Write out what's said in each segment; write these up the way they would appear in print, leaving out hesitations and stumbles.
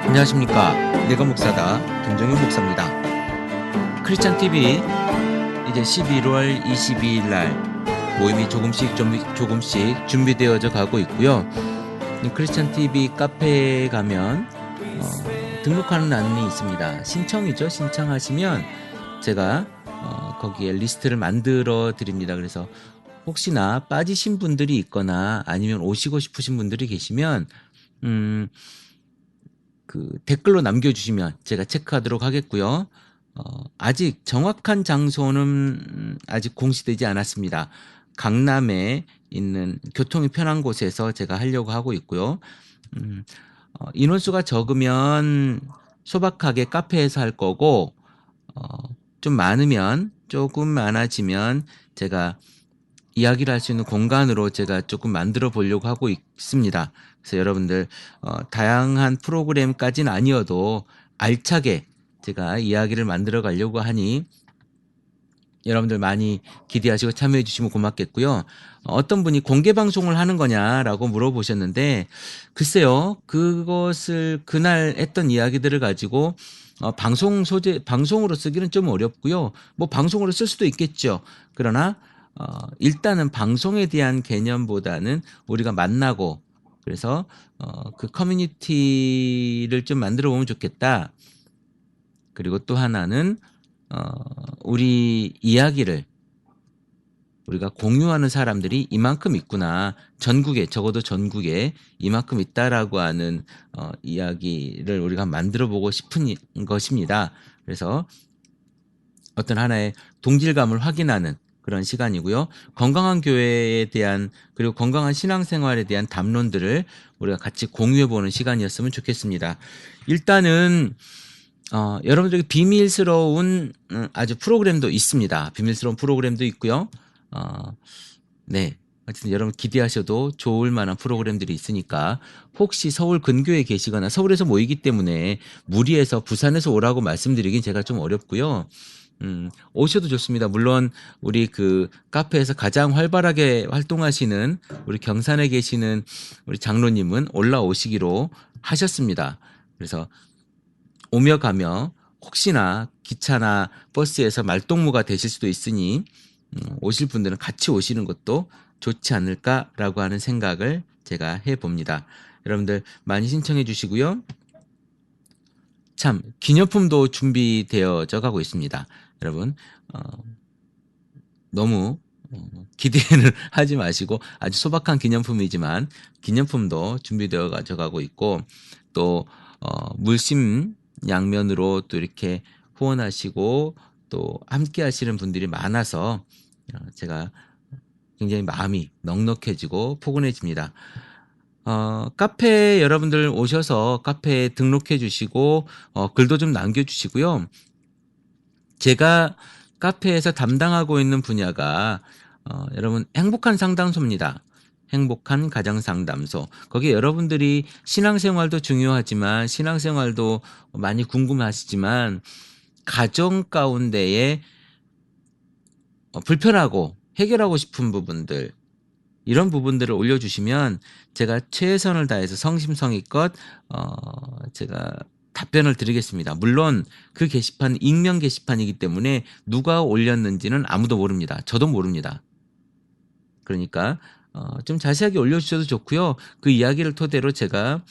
안녕하십니까. 내가 목사다. 김정윤 목사입니다. 크리스찬 TV 이제 11월 22일 날 모임이 조금씩 준비되어져 가고 있고요. 크리스찬 TV 카페에 가면 등록하는欄이 있습니다. 신청이죠. 신청하시면 제가 거기에 리스트를 만들어 드립니다. 그래서 혹시나 빠지신 분들이 있거나 아니면 오시고 싶으신 분들이 계시면 댓글로 남겨주시면 제가 체크하도록 하겠고요. 아직 정확한 장소는 아직 공시되지 않았습니다. 강남에 있는 교통이 편한 곳에서 제가 하려고 하고 있고요. 인원수가 적으면 소박하게 카페에서 할 거고, 좀 많으면, 조금 많아지면 제가 이야기를 할 수 있는 공간으로 제가 조금 만들어 보려고 하고 있습니다. 그래서 여러분들 다양한 프로그램까지는 아니어도 알차게 제가 이야기를 만들어 가려고 하니 여러분들 많이 기대하시고 참여해 주시면 고맙겠고요. 어떤 분이 공개 방송을 하는 거냐라고 물어보셨는데, 글쎄요, 그것을 그날 했던 이야기들을 가지고 방송으로 쓰기는 좀 어렵고요. 뭐 방송으로 쓸 수도 있겠죠. 그러나 일단은 방송에 대한 개념보다는 우리가 만나고, 그래서 그 커뮤니티를 좀 만들어 보면 좋겠다. 그리고 또 하나는 우리 이야기를 우리가 공유하는 사람들이 이만큼 있구나. 전국에, 적어도 전국에 이만큼 있다라고 하는 이야기를 우리가 만들어 보고 싶은 것입니다. 그래서 어떤 하나의 동질감을 확인하는 그런 시간이고요. 건강한 교회에 대한, 그리고 건강한 신앙생활에 대한 담론들을 우리가 같이 공유해 보는 시간이었으면 좋겠습니다. 일단은 여러분들에게 비밀스러운 아주 프로그램도 있습니다. 비밀스러운 프로그램도 있고요. 네. 하여튼 여러분 기대하셔도 좋을 만한 프로그램들이 있으니까, 혹시 서울 근교에 계시거나 서울에서 모이기 때문에 무리해서 부산에서 오라고 말씀드리긴 제가 좀 어렵고요. 오셔도 좋습니다. 물론 우리 그 카페에서 가장 활발하게 활동하시는 우리 경산에 계시는 우리 장로님은 올라오시기로 하셨습니다. 그래서 오며 가며 혹시나 기차나 버스에서 말동무가 되실 수도 있으니 오실 분들은 같이 오시는 것도 좋지 않을까라고 하는 생각을 제가 해봅니다. 여러분들 많이 신청해 주시고요. 참 기념품도 준비되어져 가고 있습니다. 여러분 너무 기대를 하지 마시고, 아주 소박한 기념품이지만 기념품도 준비되어 가져가고 있고, 또 물심 양면으로 또 이렇게 후원하시고 또 함께 하시는 분들이 많아서 제가 굉장히 마음이 넉넉해지고 포근해집니다. 카페 여러분들 오셔서 카페에 등록해 주시고 글도 좀 남겨 주시고요. 제가 카페에서 담당하고 있는 분야가 여러분 행복한 상담소입니다. 행복한 가정 상담소. 거기에 여러분들이 신앙생활도 중요하지만, 신앙생활도 많이 궁금하시지만, 가정 가운데에 불편하고 해결하고 싶은 부분들, 이런 부분들을 올려주시면 제가 최선을 다해서 성심성의껏 제가 답변을 드리겠습니다. 물론 그 게시판 익명 게시판이기 때문에 누가 올렸는지는 아무도 모릅니다. 저도 모릅니다. 그러니까 좀 자세하게 올려주셔도 좋고요. 그 이야기를 토대로 제가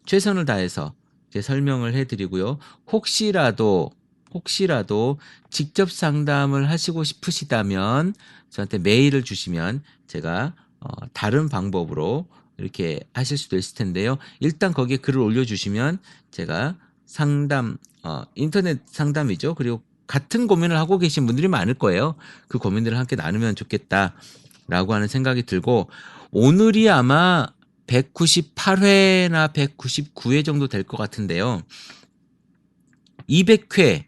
최선을 다해서 제 설명을 해드리고요. 혹시라도 직접 상담을 하시고 싶으시다면 저한테 메일을 주시면 제가 다른 방법으로 이렇게 하실 수도 있을 텐데요. 일단 거기에 글을 올려주시면 제가 인터넷 상담이죠. 그리고 같은 고민을 하고 계신 분들이 많을 거예요. 그 고민들을 함께 나누면 좋겠다라고 하는 생각이 들고, 오늘이 아마 198회나 199회 정도 될 것 같은데요. 200회,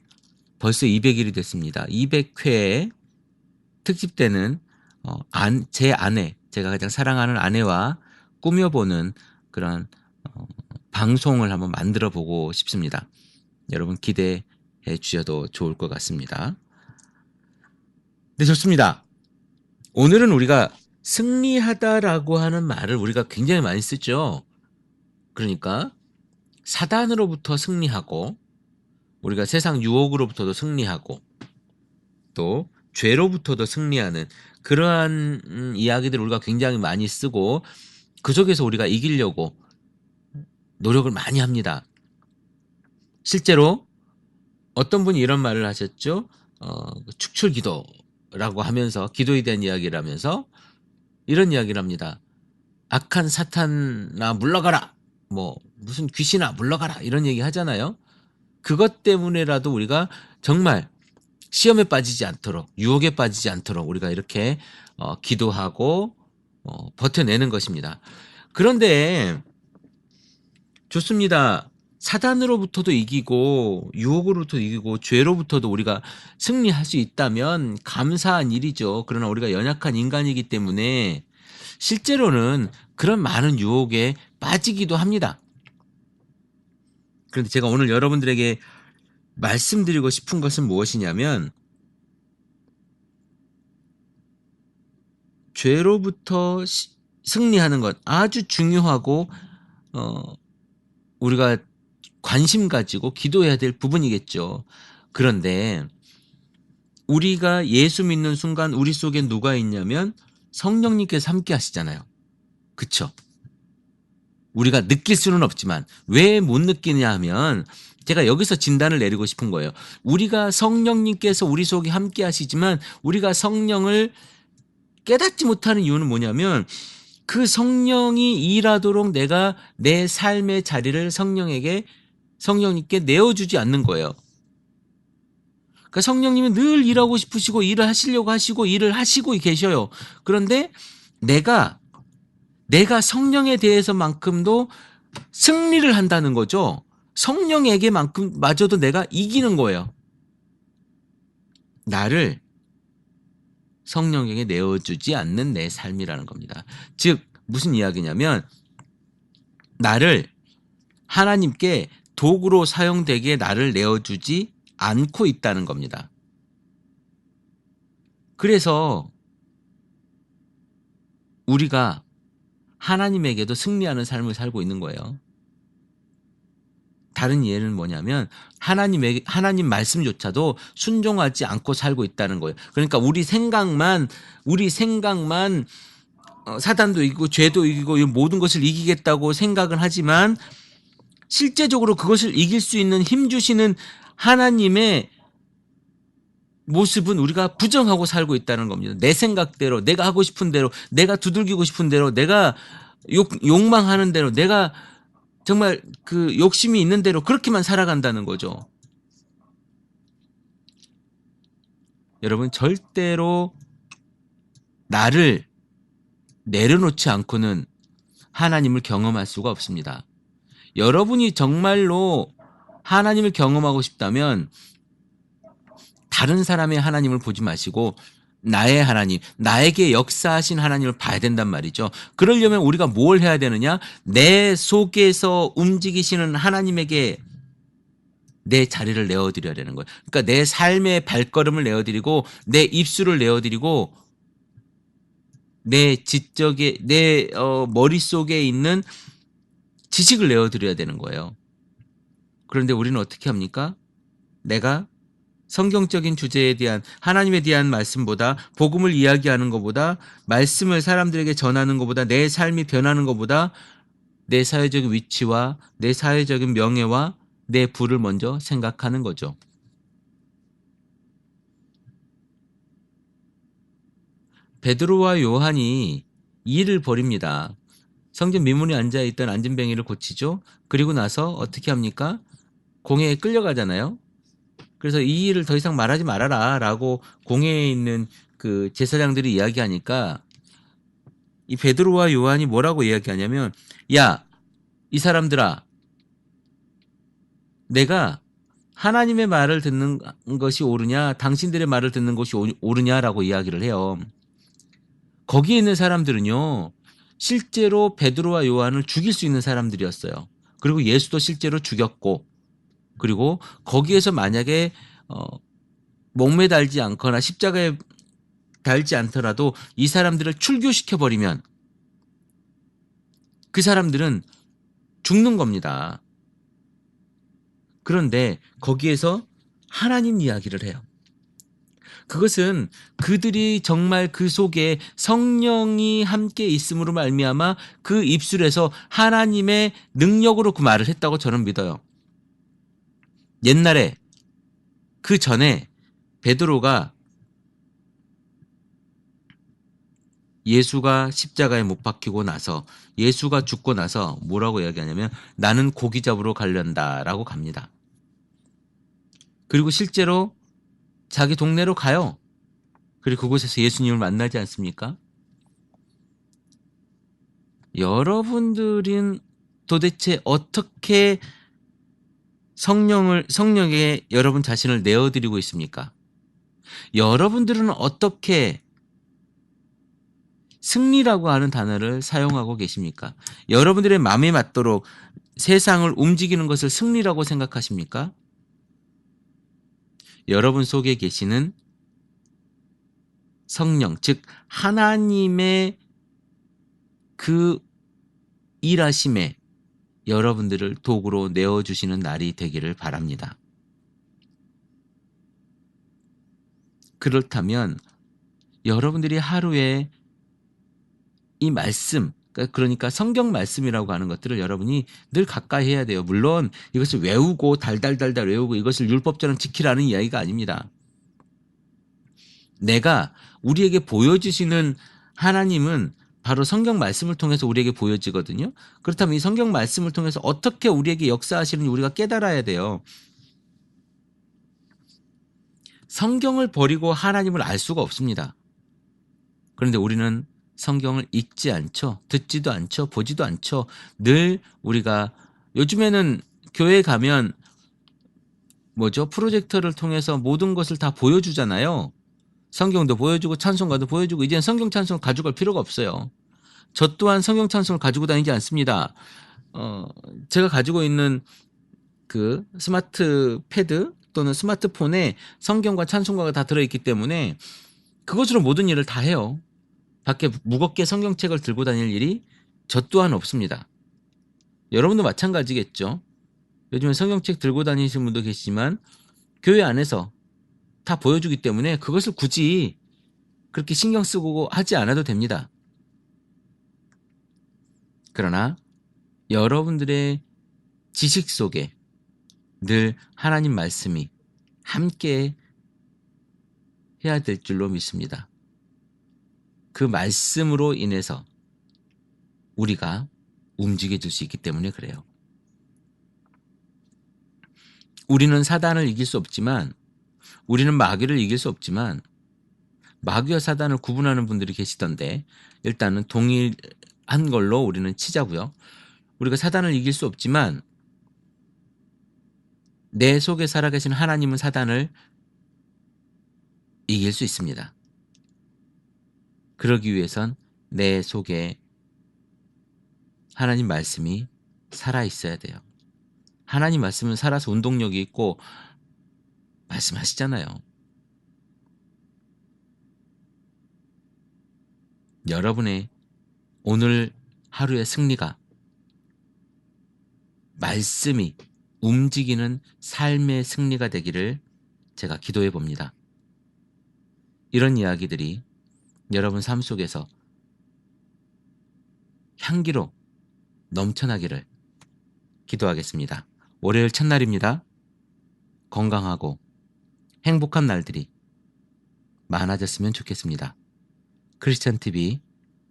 벌써 200일이 됐습니다. 200회 특집 때는 제 아내, 제가 가장 사랑하는 아내와 꾸며보는 그런 방송을 한번 만들어 보고 싶습니다. 여러분 기대해 주셔도 좋을 것 같습니다. 네, 좋습니다. 오늘은 우리가 승리하다라고 하는 말을 우리가 굉장히 많이 쓰죠. 그러니까 사단으로부터 승리하고 우리가 세상 유혹으로부터도 승리하고 또 죄로부터도 승리하는 그러한 이야기들을 우리가 굉장히 많이 쓰고 그 속에서 우리가 이기려고 노력을 많이 합니다. 실제로 어떤 분이 이런 말을 하셨죠. 축출 기도라고 하면서 기도에 대한 이야기를 하면서 이런 이야기를 합니다. 악한 사탄아 물러가라. 뭐 무슨 귀신아 물러가라. 이런 얘기 하잖아요. 그것 때문에라도 우리가 정말 시험에 빠지지 않도록 유혹에 빠지지 않도록 우리가 이렇게 기도하고 버텨내는 것입니다. 그런데 좋습니다. 사단으로부터도 이기고 유혹으로부터도 이기고 죄로부터도 우리가 승리할 수 있다면 감사한 일이죠. 그러나 우리가 연약한 인간이기 때문에 실제로는 그런 많은 유혹에 빠지기도 합니다. 그런데 제가 오늘 여러분들에게 말씀드리고 싶은 것은 무엇이냐면 죄로부터 승리하는 것 아주 중요하고 우리가 관심 가지고 기도해야 될 부분이겠죠. 그런데 우리가 예수 믿는 순간 우리 속에 누가 있냐면 성령님께서 함께 하시잖아요. 그쵸? 우리가 느낄 수는 없지만 왜 못 느끼냐 하면 제가 여기서 진단을 내리고 싶은 거예요. 우리가 성령님께서 우리 속에 함께 하시지만 우리가 성령을 깨닫지 못하는 이유는 뭐냐면 그 성령이 일하도록 내가 내 삶의 자리를 성령님께 내어주지 않는 거예요. 그러니까 성령님은 늘 일하고 싶으시고 일을 하시려고 하시고 일을 하시고 계셔요. 그런데 내가 성령에 대해서만큼도 승리를 한다는 거죠. 성령에게만큼 마저도 내가 이기는 거예요. 나를 성령에게 내어주지 않는 내 삶이라는 겁니다. 즉 무슨 이야기냐면 나를 하나님께 도구로 사용되게 나를 내어주지 않고 있다는 겁니다. 그래서 우리가 하나님에게도 승리하는 삶을 살고 있는 거예요. 다른 예는 뭐냐면 하나님 말씀조차도 순종하지 않고 살고 있다는 거예요. 그러니까 우리 생각만 사단도 이기고 죄도 이기고 이 모든 것을 이기겠다고 생각은 하지만 실제적으로 그것을 이길 수 있는 힘 주시는 하나님의 모습은 우리가 부정하고 살고 있다는 겁니다. 내 생각대로 내가 하고 싶은 대로 내가 두들기고 싶은 대로 내가 욕망하는 대로 내가 정말 그 욕심이 있는 대로 그렇게만 살아간다는 거죠. 여러분 절대로 나를 내려놓지 않고는 하나님을 경험할 수가 없습니다. 여러분이 정말로 하나님을 경험하고 싶다면 다른 사람의 하나님을 보지 마시고 나의 하나님, 나에게 역사하신 하나님을 봐야 된단 말이죠. 그러려면 우리가 뭘 해야 되느냐? 내 속에서 움직이시는 하나님에게 내 자리를 내어드려야 되는 거예요. 그러니까 내 삶의 발걸음을 내어드리고 내 입술을 내어드리고 내 머릿속에 있는 지식을 내어드려야 되는 거예요. 그런데 우리는 어떻게 합니까? 내가 성경적인 주제에 대한 하나님에 대한 말씀보다 복음을 이야기하는 것보다 말씀을 사람들에게 전하는 것보다 내 삶이 변하는 것보다 내 사회적인 위치와 내 사회적인 명예와 내 부를 먼저 생각하는 거죠. 베드로와 요한이 일을 벌입니다. 성전 미문에 앉아있던 안진뱅이를 고치죠. 그리고 나서 어떻게 합니까? 공회에 끌려가잖아요. 그래서 이 일을 더 이상 말하지 말아라 라고 공회에 있는 그 제사장들이 이야기하니까 이 베드로와 요한이 뭐라고 이야기하냐면 야, 이 사람들아 내가 하나님의 말을 듣는 것이 옳으냐 당신들의 말을 듣는 것이 옳으냐라고 이야기를 해요. 거기에 있는 사람들은요 실제로 베드로와 요한을 죽일 수 있는 사람들이었어요. 그리고 예수도 실제로 죽였고 그리고 거기에서 만약에 목매 달지 않거나 십자가에 달지 않더라도 이 사람들을 출교시켜버리면 그 사람들은 죽는 겁니다. 그런데 거기에서 하나님 이야기를 해요. 그것은 그들이 정말 그 속에 성령이 함께 있음으로 말미암아 그 입술에서 하나님의 능력으로 그 말을 했다고 저는 믿어요. 옛날에 그 전에 베드로가 예수가 십자가에 못 박히고 나서 예수가 죽고 나서 뭐라고 이야기하냐면 나는 고기 잡으러 가련다라고 갑니다. 그리고 실제로 자기 동네로 가요. 그리고 그곳에서 예수님을 만나지 않습니까? 여러분들은 도대체 어떻게 성령에 여러분 자신을 내어드리고 있습니까? 여러분들은 어떻게 승리라고 하는 단어를 사용하고 계십니까? 여러분들의 마음에 맞도록 세상을 움직이는 것을 승리라고 생각하십니까? 여러분 속에 계시는 성령, 즉 하나님의 그 일하심에 여러분들을 도구로 내어주시는 날이 되기를 바랍니다. 그렇다면 여러분들이 하루에 이 말씀, 그러니까 성경 말씀이라고 하는 것들을 여러분이 늘 가까이 해야 돼요. 물론 이것을 외우고 달달달달 외우고 이것을 율법처럼 지키라는 이야기가 아닙니다. 내가 우리에게 보여주시는 하나님은 바로 성경 말씀을 통해서 우리에게 보여지거든요. 그렇다면 이 성경 말씀을 통해서 어떻게 우리에게 역사하시는지 우리가 깨달아야 돼요. 성경을 버리고 하나님을 알 수가 없습니다. 그런데 우리는 성경을 읽지 않죠. 듣지도 않죠. 보지도 않죠. 늘 우리가 요즘에는 교회에 가면 프로젝터를 통해서 모든 것을 다 보여주잖아요. 성경도 보여주고 찬송가도 보여주고 이제는 성경 찬송을 가져갈 필요가 없어요. 저 또한 성경 찬송을 가지고 다니지 않습니다. 제가 가지고 있는 그 스마트 패드 또는 스마트폰에 성경과 찬송가가 다 들어있기 때문에 그것으로 모든 일을 다 해요. 밖에 무겁게 성경책을 들고 다닐 일이 저 또한 없습니다. 여러분도 마찬가지겠죠. 요즘에 성경책 들고 다니시는 분도 계시지만 교회 안에서 다 보여주기 때문에 그것을 굳이 그렇게 신경 쓰고 하지 않아도 됩니다. 그러나 여러분들의 지식 속에 늘 하나님 말씀이 함께 해야 될 줄로 믿습니다. 그 말씀으로 인해서 우리가 움직여질 수 있기 때문에 그래요. 우리는 사단을 이길 수 없지만 우리는 마귀를 이길 수 없지만 마귀와 사단을 구분하는 분들이 계시던데 일단은 동일한 걸로 우리는 치자고요. 우리가 사단을 이길 수 없지만 내 속에 살아계신 하나님은 사단을 이길 수 있습니다. 그러기 위해선 내 속에 하나님 말씀이 살아있어야 돼요. 하나님 말씀은 살아서 운동력이 있고 말씀하시잖아요. 여러분의 오늘 하루의 승리가 말씀이 움직이는 삶의 승리가 되기를 제가 기도해 봅니다. 이런 이야기들이 여러분 삶 속에서 향기로 넘쳐나기를 기도하겠습니다. 월요일 첫날입니다. 건강하고 행복한 날들이 많아졌으면 좋겠습니다. 크리스찬TV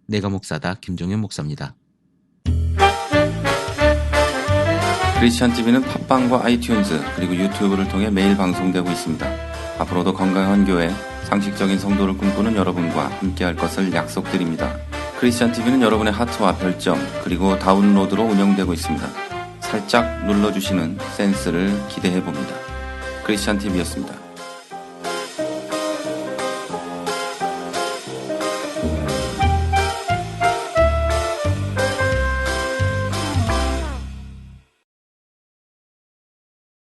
내가 목사다 김종현 목사입니다. 크리스찬TV는 팟빵과 아이튠즈 그리고 유튜브를 통해 매일 방송되고 있습니다. 앞으로도 건강한 교회, 상식적인 성도를 꿈꾸는 여러분과 함께할 것을 약속드립니다. 크리스찬TV는 여러분의 하트와 별점 그리고 다운로드로 운영되고 있습니다. 살짝 눌러주시는 센스를 기대해봅니다. 크리스찬TV였습니다.